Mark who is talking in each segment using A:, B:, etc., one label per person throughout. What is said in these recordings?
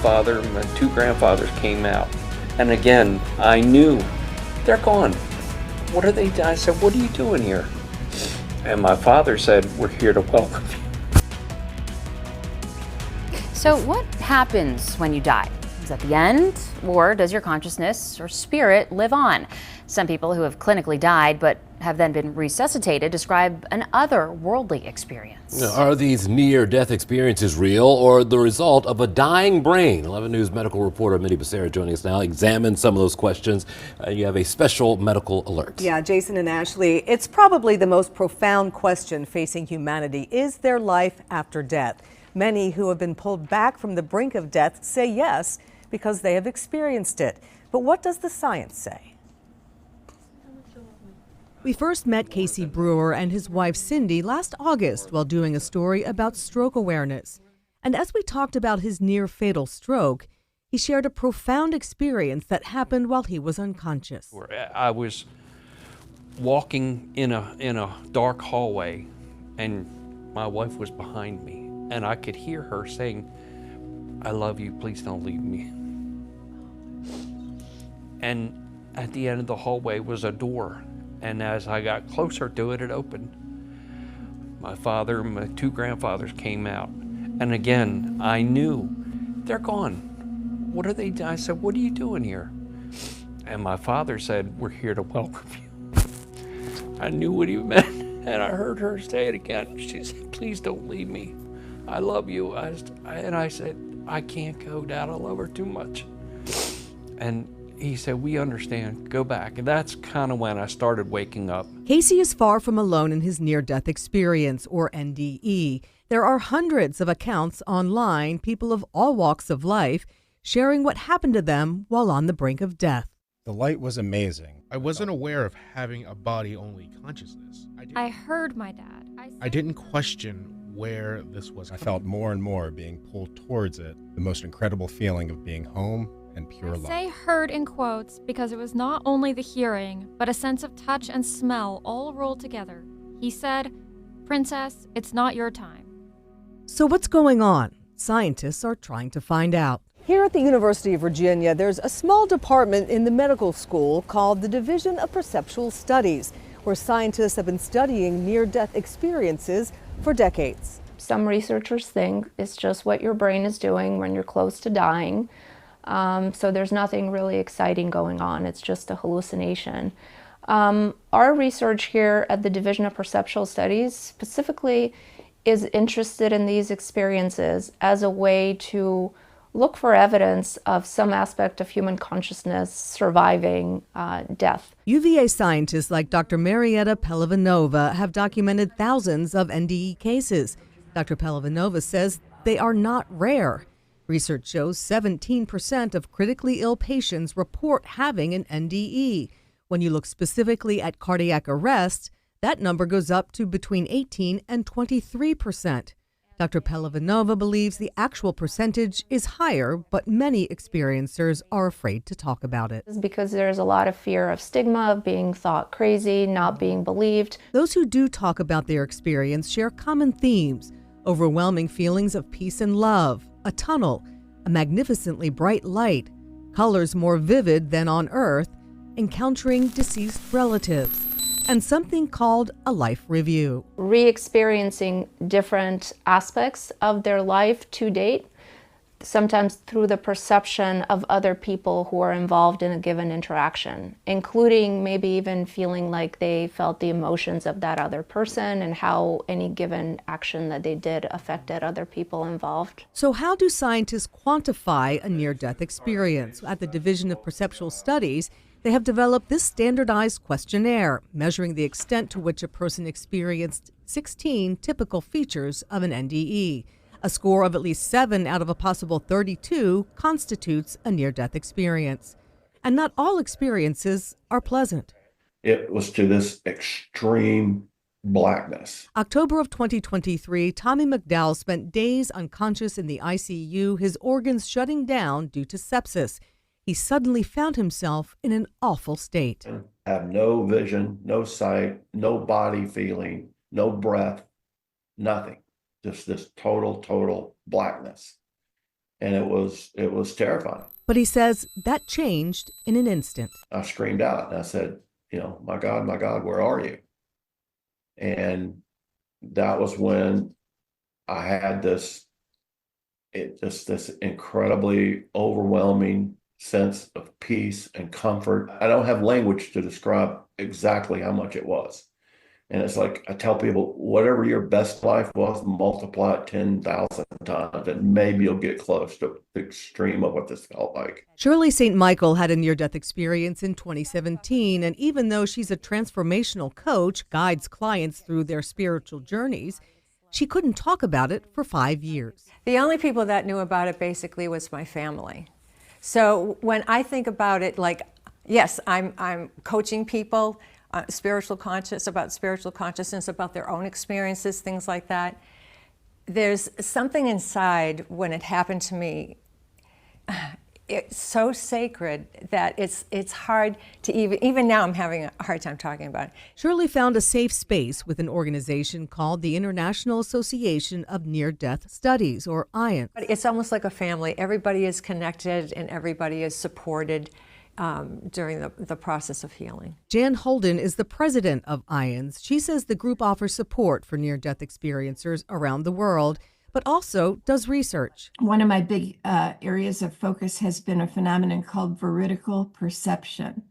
A: grandfather and my two grandfathers came out. And again, I knew they're gone. What are they doing? I said, what are you doing here? And my father said, we're here to welcome you.
B: So what happens when you die? Is that the end, or does your consciousness or spirit live on? Some people who have clinically died but have then been resuscitated describe an otherworldly experience.
C: Are these near-death experiences real or the result of a dying brain? 11 News medical reporter Mindy Becerra joining us now, examine some of those questions. You have a special medical alert.
D: Yeah, Jason and Ashley, it's probably the most profound question facing humanity. Is there life after death? Many who have been pulled back from the brink of death say yes, because they have experienced it. But what does the science say? We first met Casey Brewer and his wife Cindy last August while doing a story about stroke awareness. And as we talked about his near fatal stroke, he shared a profound experience that happened while he was unconscious.
A: I was walking in a dark hallway, and my wife was behind me, and I could hear her saying, I love you, please don't leave me. And at the end of the hallway was a door, and as I got closer to it, it opened. My father and my two grandfathers came out, and again, I knew they're gone. What are they doing? I said, what are you doing here? And my father said, we're here to welcome you. I knew what he meant, and I heard her say it again. She said, please don't leave me. I love you. And I said, I can't go, Dad, I love her too much. And he said, we understand, go back. And that's kind of when I started waking up.
D: Casey is far from alone in his near-death experience, or NDE. There are hundreds of accounts online, people of all walks of life, sharing what happened to them while on the brink of death.
E: The light was amazing.
F: I wasn't aware of having a body-only consciousness.
G: I heard my dad.
F: I didn't question where this was
E: I
F: coming.
E: felt more and more being pulled towards it, the most incredible feeling of being home and pure
G: I
E: love.
G: say heard in quotes because it was not only the hearing, but a sense of touch and smell all rolled together. He said, Princess, it's not your time.
D: So what's going on? Scientists are trying to find out. Here at the University of Virginia, there's a small department in the medical school called the Division of Perceptual Studies, where scientists have been studying near-death experiences for decades.
H: Some researchers think it's just what your brain is doing when you're close to dying. So there's nothing really exciting going on. It's just a hallucination. Our research here at the Division of Perceptual Studies specifically is interested in these experiences as a way to look for evidence of some aspect of human consciousness surviving death.
D: UVA scientists like Dr. Marietta Pelavanova have documented thousands of NDE cases. Dr. Pelavanova says they are not rare. Research shows 17% of critically ill patients report having an NDE. When you look specifically at cardiac arrest, that number goes up to between 18 and 23%. Dr. Pelavanova believes the actual percentage is higher, but many experiencers are afraid to talk about it.
H: Because there's a lot of fear of stigma, of being thought crazy, not being believed.
D: Those who do talk about their experience share common themes: overwhelming feelings of peace and love, a tunnel, a magnificently bright light, colors more vivid than on Earth, encountering deceased relatives, and something called a life review.
H: Re-experiencing different aspects of their life to date, sometimes through the perception of other people who are involved in a given interaction, including maybe even feeling like they felt the emotions of that other person and how any given action that they did affected other people involved.
D: So how do scientists quantify a near-death experience? At the Division of Perceptual Studies, they have developed this standardized questionnaire, measuring the extent to which a person experienced 16 typical features of an NDE. A score of at least 7 out of a possible 32 constitutes a near-death experience. And not all experiences are pleasant.
I: It was to this extreme blackness.
D: October of 2023, Tommy McDowell spent days unconscious in the ICU, his organs shutting down due to sepsis. He suddenly found himself in an awful state.
I: I have no vision, no sight, no body feeling, no breath, nothing. Just this total blackness. And it was terrifying.
D: But he says that changed in an instant.
I: I screamed out and I said, you know, my God, where are you? And that was when I had this incredibly overwhelming sense of peace and comfort. I don't have language to describe exactly how much it was. And it's like I tell people, whatever your best life was, multiply it 10,000 times, and maybe you'll get close to the extreme of what this felt like.
D: Shirley St. Michael had a near-death experience in 2017, and even though she's a transformational coach, guides clients through their spiritual journeys, she couldn't talk about it for 5 years.
J: The only people that knew about it basically was my family. So when I think about it, like, yes, I'm coaching people, spiritual consciousness, about their own experiences, things like that. There's something inside when it happened to me. It's so sacred that it's hard to even now I'm having a hard time talking about it.
D: Shirley found a safe space with an organization called the International Association of Near-Death Studies, or IANS.
J: But it's almost like a family. Everybody is connected and everybody is supported during the process of healing.
D: Jan Holden is the president of IANS. She says the group offers support for near-death experiencers around the world, but also does research.
K: One of my big areas of focus has been a phenomenon called veridical perception.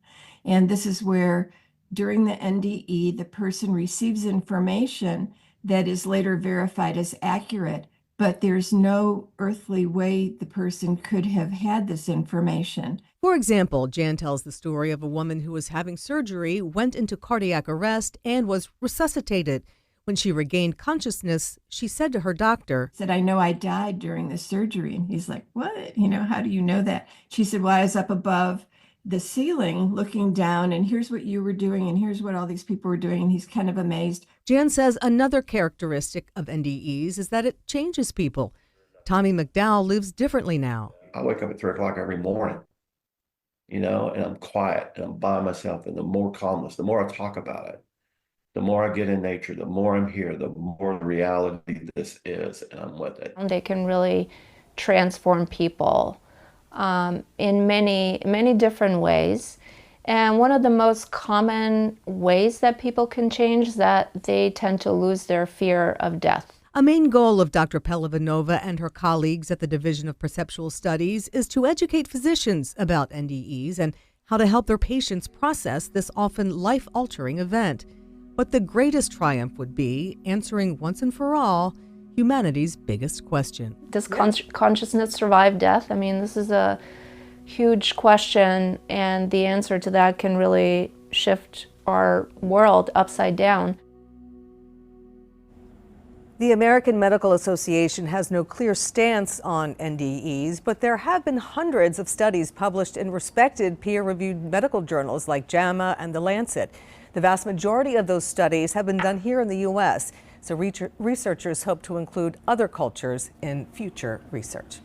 K: And this is where during the NDE, the person receives information that is later verified as accurate, but there's no earthly way the person could have had this information.
D: For example, Jan tells the story of a woman who was having surgery, went into cardiac arrest, and was resuscitated. When she regained consciousness, she said to her doctor,
K: Said, I know I died during the surgery. And he's like, what? You know, how do you know that? She said, well, I was up above the ceiling looking down, and here's what you were doing, and here's what all these people were doing. And he's kind of amazed.
D: Jan says another characteristic of NDEs is that it changes people. Tommy McDowell lives differently now.
I: I wake up at 3 o'clock every morning, you know, and I'm quiet and I'm by myself, and the more calmness, the more I talk about it, the more I get in nature, the more I'm here, the more reality this is, and I'm with it.
H: They can really transform people in many different ways. And one of the most common ways that people can change is that they tend to lose their fear of death.
D: A main goal of Dr. Pelavanova and her colleagues at the Division of Perceptual Studies is to educate physicians about NDEs and how to help their patients process this often life-altering event. But the greatest triumph would be answering once and for all humanity's biggest question.
H: Does consciousness survive death? I mean, this is a huge question, and the answer to that can really shift our world upside down.
L: The American Medical Association has no clear stance on NDEs, but there have been hundreds of studies published in respected peer-reviewed medical journals like JAMA and The Lancet. The vast majority of those studies have been done here in the U.S., so researchers hope to include other cultures in future research.